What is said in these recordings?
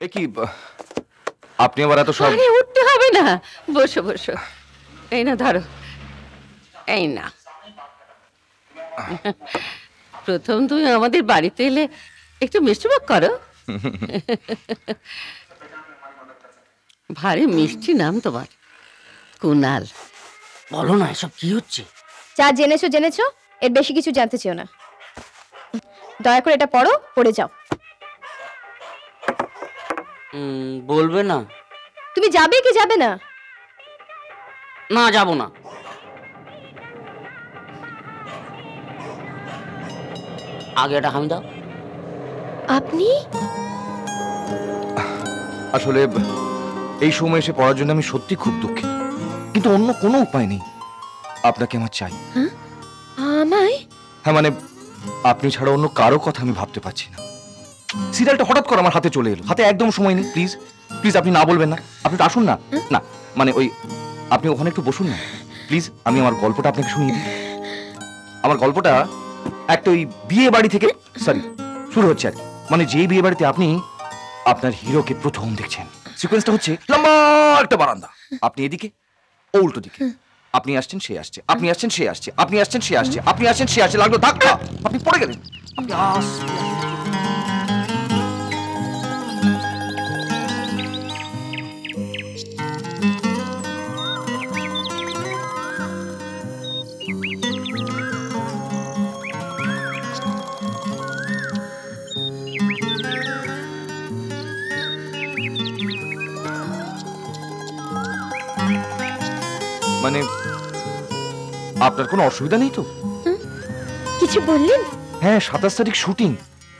এ কি আপনি আবার এত সব? আরে উঠতে হবে না, বসো বসো। এই না ধরো, এই না। প্রথম তুমি আমাদের বাড়িতে এলে একটু মিষ্টিমুখ করো। ভারী মিষ্টি নাম তোমার, কুনাল। বলো না এসব কি হচ্ছে? যা জেনেছো জেনেছো, এর বেশি কিছু জানতে চেও না। দয়া করে এটা পড়ো, পড়ে যাও। বলবে না? তুমি যাবে কি যাবে না? না, যাব না। আগে এটা হামি দাও। আপনি আসলে এই সময় এসে পড়ার জন্য আমি সত্যি খুব দুঃখিত, কিন্তু অন্য কোনো উপায় নেই। আপনাকে আমার চাই। আমায়? হ্যাঁ, মানে আপনি ছাড়া অন্য কারো কথা আমি ভাবতে পারছি না। সিরিয়ালটা হঠাৎ করে আমার হাতে চলে এলো, হাতে একদম সময় নেই। প্লিজ প্লিজ আপনি না বলবেন না, আপনি একটু আসুন না। না মানে ওই আপনি ওখানে একটু বসুন না প্লিজ, আমি আমার গল্পটা আপনাকে শুনিয়ে দিই। আমার গল্পটা একটা ওই বিয়ে বাড়ি থেকে শুরু হচ্ছে আর কি। মানে যেই বিয়ে বাড়িতে আপনি আপনার হিরোকে প্রথম দেখছেন, সিকোয়েন্সটা হচ্ছে লম্বা একটা বারান্দা, আপনি এদিকে ও উল্টো দিকে, আপনি আসছেন সে আসছে, আপনি আসছেন সে আসছে, আপনি আসছেন সে আসছে, আপনি আসছেন সে আসছে, লাগলো ধাক্কা, আপনি পড়ে গেলেন। আপনি মানে আপনার কোনো অসুবিধা নেই তো? কিছু বললেন? হ্যাঁ, 27 তারিখ শুটিং,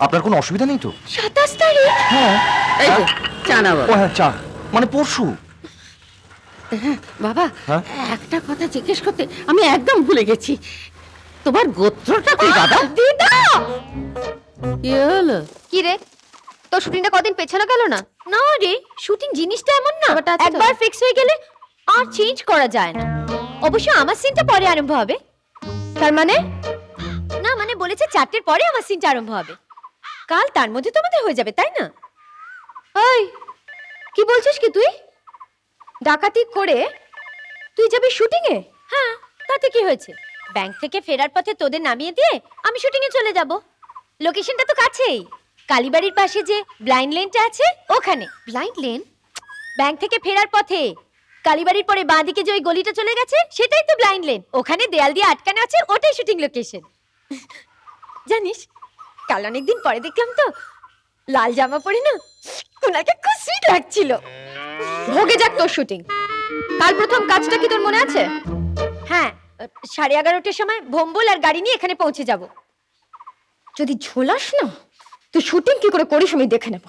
আপনার কোনো অসুবিধা নেই তো? 27 তারিখ? হ্যাঁ। এই যে চা না ও হ্যাঁ, চা মানে পরশু। বাবা, হ্যাঁ? একটা কথা জিজ্ঞেস করতে আমি একদম ভুলে গেছি। তোমার গোত্রটা কি দাদা? দিদা! কি হলো? কি রে, তোর শুটিংটা কদিন পেছানো গেল না? না রে, শুটিং জিনিসটা এমন না, একবার ফিক্স হয়ে গেলে আর চেঞ্জ করা যায় না। অবশ্য আমার সিনটা পরে আরম্ভ হবে। তার মানে? না মানে বলেছে 4টের পরে আমার সিনটা আরম্ভ হবে। কাল তার মধ্যে তোমাদের হয়ে যাবে, তাই না? ওই কি বলছিস কি তুই? ডাকাতি করে তুই যাবি শুটিং এ? হ্যাঁ, তাতে কি হয়েছে? ব্যাংক থেকে ফেরার পথে তোদের নামিয়ে দিয়ে আমি শুটিং এ চলে যাব। লোকেশনটা তো কাছেই, কালীবাড়ির পাশে যে ব্লাইন্ড লেনটা আছে ওখানে। Blind lane? ব্যাংক থেকে ফেরার পথে কালীবাড়ির পরে বাঁদিকে যে ওই গলিটা চলে গেছে সেটাই তো ব্লাইন্ড লেন। ওখানে দেয়াল দিয়ে আটকানো আছে, ওটাই শুটিং লোকেশন। জানিস, কাল অনেকদিন পরে দেখলাম তো লাল জামা পরে না, ওনাকে খুব সুইট লাগছিল। ভোগে যাক তোর শুটিং। কাল প্রথম কাজটা কি তোর মনে আছে? হ্যাঁ, 11:30টার সময় ভোম্বল আর গাড়ি নিয়ে এখানে পৌঁছে যাব। যদি ঝোলাস না, তুই শুটিং কি করে করিস আমি দেখে নেব।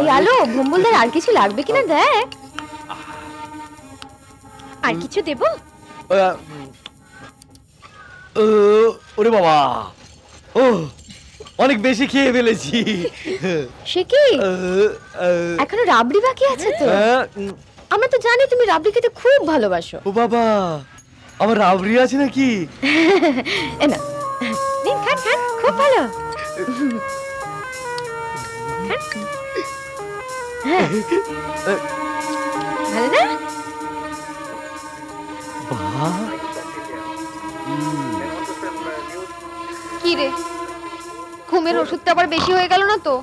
এই আলো, ভোম্বলদের আর কিছু লাগবে কিনা দেখ। আর কিছু দেব? ওরে বাবা, ও অনেক বেশি খেয়ে ফেলেছি। সে কি এখনো রাবড়ি বাকি আছে তো? আমরা তো জানি তুমি রাবড়ি খেতে খুব ভালোবাসো। ও বাবা, আমার রাবড়ি আছে নাকি? এ না, নিন খান খান, খুব ভালো। হ্যাঁ, ভালো না? কি রে, ঘুমের ওষুধটা আবার বেশি হয়ে গেল না তো?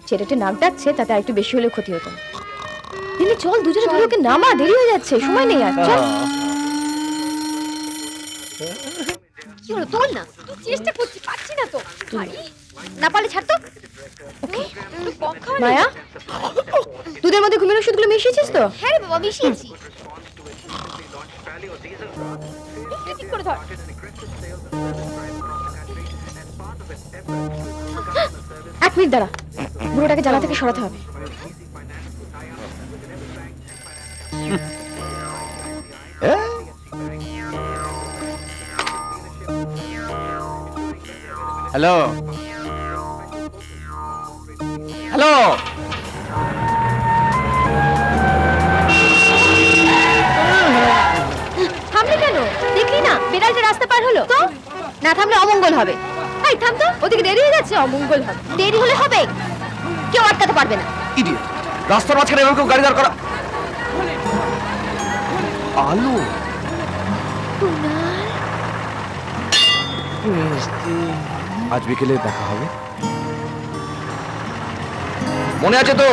ছেলেটা নাক ডাকছে, তাতে আরেকটু বেশি হলে ক্ষতি হতো। দিনে চল, দুজনে ধরে ওকে নামা, দেরি হয়ে যাচ্ছে, সময় নেই আর। চল। কি হলো, তোল না, তুই চেষ্টা করছি, পাচ্ছি না তো। না পারলে ছাড় তো। ওকে মায়া, দুধের মধ্যে ঘুমের ওষুধগুলো মিশিয়েছিস তো? হ্যাঁ রে বাবা, মিশিয়েছি। ঠিক করে ধর। এক মিনিট দাঁড়া, বুড়োটাকে জ্বালা থেকে সরাতে হবে। হ্যালো হ্যালো, অমঙ্গল হবে। এই থাম তো, ওদিকে দেরি হয়ে যাচ্ছে, অমঙ্গল হবে। দেরি হলে হবে, কেউ আটকাতে পারবে না। ইডিয়েট, রাস্তার মাঝখানে এরকম গাড়ি দাঁড় করা। আলো আজ বিকেলে দেখা হবে, মনে আছে তো?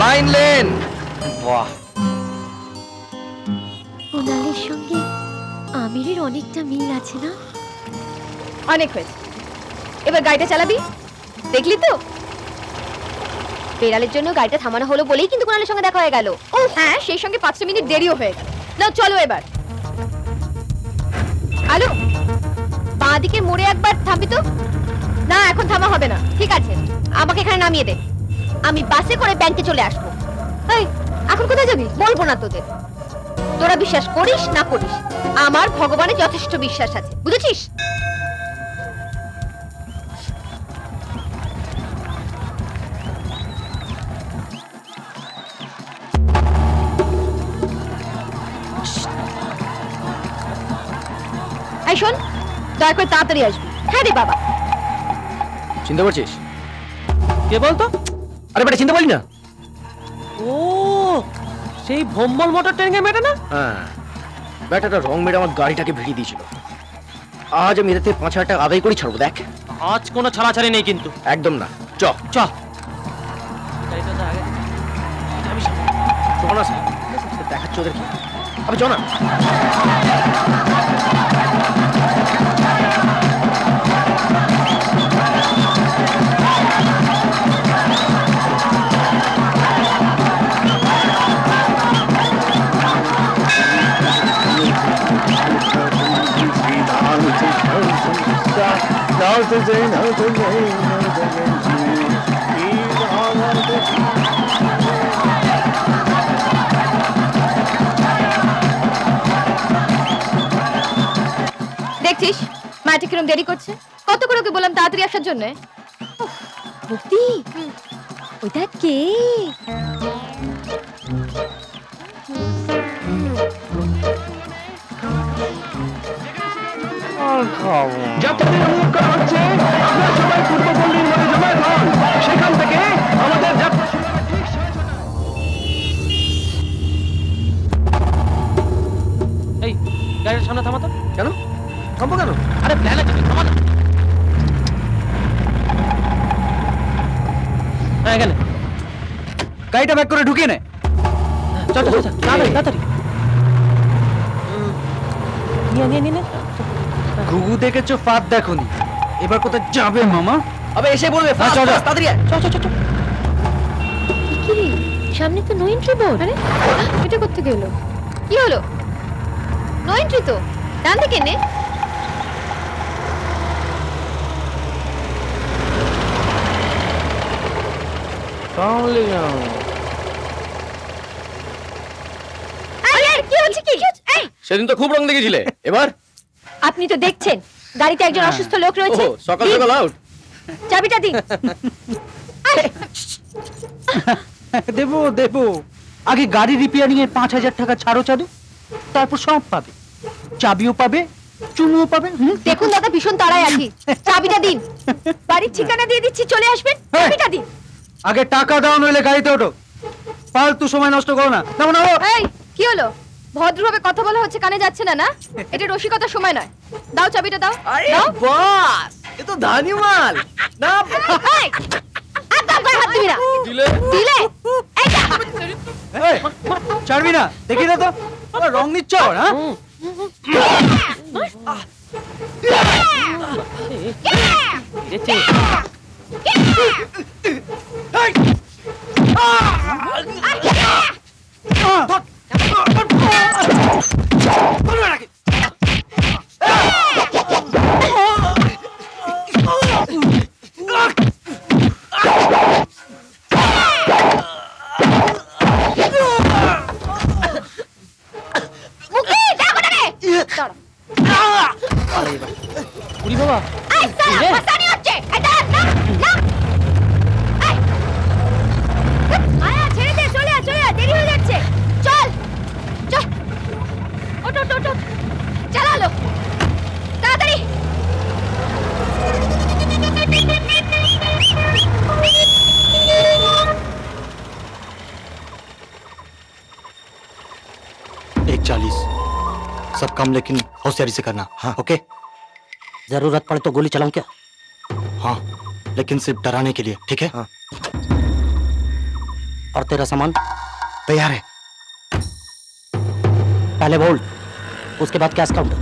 Line lane. বাহ, কুণালের সঙ্গে আমিরের অনেকটা মিল আছে না? অনেক হয়েছে, এবার গাড়িটা চালাবি। দেখলি তো, বেড়ালের জন্য গাড়িটা থামানো হলো বলেই কিন্তু কুণালের সঙ্গে দেখা হয়ে গেল। ও হ্যাঁ, সেই সঙ্গে 5 মিনিট দেরিও হয়ে গেল। না চলো এবার। আলু, বাঁ দিকের মোড়ে একবার থামবি তো? না এখন থামা হবে না। ঠিক আছে, আমাকে এখানে নামিয়ে দে, আমি বাসে করে ব্যাংকে চলে আসবো। এই এখন কোথায় যাবি? বলবো না তোদের। তোরা বিশ্বাস করিস না করিস, আমার ভগবানের যথেষ্ট বিশ্বাস আছে, বুঝেছিস? এই শোন, দয়া করে তাড়াতাড়ি আসবি। হ্যাঁ রে বাবা। চিনতে পারছিস? কে বলতো? আরে বেটা চিনতে পারলি না? ও সেই ভম্বল মোটর ট্রেনের মেয়েটা না? হ্যাঁ, বেটাটা রং মেরে আমার গাড়িটাকে ভিড়িয়ে দিয়েছিল। আজ আমি এতে 5,000 টাকা আদায় করে ছাড়বো। দেখ আজ কোনো ছাড়াছাড়ি নেই কিন্তু, একদম না। চ চ দেখাচ্ছ ওদেরকে। আবে চ না। দেখছিস মাটি কিরম দেরি করছে? কত করে ওকে বললাম তাড়াতাড়ি আসার জন্য। ভক্তি, ওইটা কে? যাত্রাদের অনুরোধ করা হচ্ছে আপনারা সবাই পূর্বপল্লীর মধ্যে জমায়েত হন। সেখান থেকে আমাদের যাত্রা শুরু হবে ঠিক 6:30। এই গাড়ির সামনে থামা তো। কেন থামবো কেন? আরে প্ল্যান আছে, থামা না। হ্যাঁ গেলে গাড়িটা ব্যাক করে ঢুকিয়ে নে। চল চল চল, তাড়াতাড়ি। নিয়ে ঘুঘু দেখেছো, ফাঁদ দেখোনি। এবার কোথায় যাবে মামা? আবে এসে বলবে চল তাড়াতাড়ি চল চল চল। কি রে, সামনে তো নো এন্ট্রি বোর্ড। আরে এটা করতে গেল, কি হলো? নো এন্ট্রি তো ডান দিকে নে। কি হচ্ছে কি? এই সেদিন তো খুব রং দেখেছিলে, এবার? আপনি তো দেখছেন গাড়িতে একজন অসুস্থ লোক রয়েছে। সকাল সকাল আউট। চাবিটা দিন। দেবো দেবো, আগে গাড়ি রিপেয়ারিং এর 5,000 টাকা ছাড়ো চালু, তারপর সব পাবে, চাবিও পাবে, চুমুও পাবে। দেখুন দাদা, ভীষণ তাড়ায় আছি, চাবিটা দিন। বাড়ির ঠিকানা দিয়ে দিচ্ছি, চলে আসবেন। চাবিটা দিন। আগে টাকা দাও, নইলে গাড়িতে ওঠো। ফালতু সময় নষ্ট করো না। এই কি হলো? ভদ্রভাবে কথা বলা হচ্ছে, কানে যাচ্ছে না? না, এটা রসিকতার সময় নয়। দাও চাবিটা, দাও। আরে দাও। বাস, এ তো ধানি মাল না। এই, একদম গায়ে হাত দিবি না। দিলে দিলে এই যা। এই, ছাড়বি না, দেখি না তো আবার রং নিচ্ছ। হ্যাঁ পুরি বাবা, এই সালা ফাসানি হচ্ছে। এই দাঁড়া, না না। এই আয়া, ছেড়ে দে, চলে আয়, চলে আয়, দেরি হয়ে যাচ্ছে। চল চল, ওঠ ওঠ ওঠ, চালালো তাড়াতাড়ি। 40। सब काम लेकिन होशियारी से करना। हाँ ओके। जरूरत पड़े तो गोली चलाऊं क्या? हाँ लेकिन सिर्फ डराने के लिए, ठीक है? हाँ। और तेरा सामान तैयार है। पहले बोल, उसके बाद कैश काउंटर।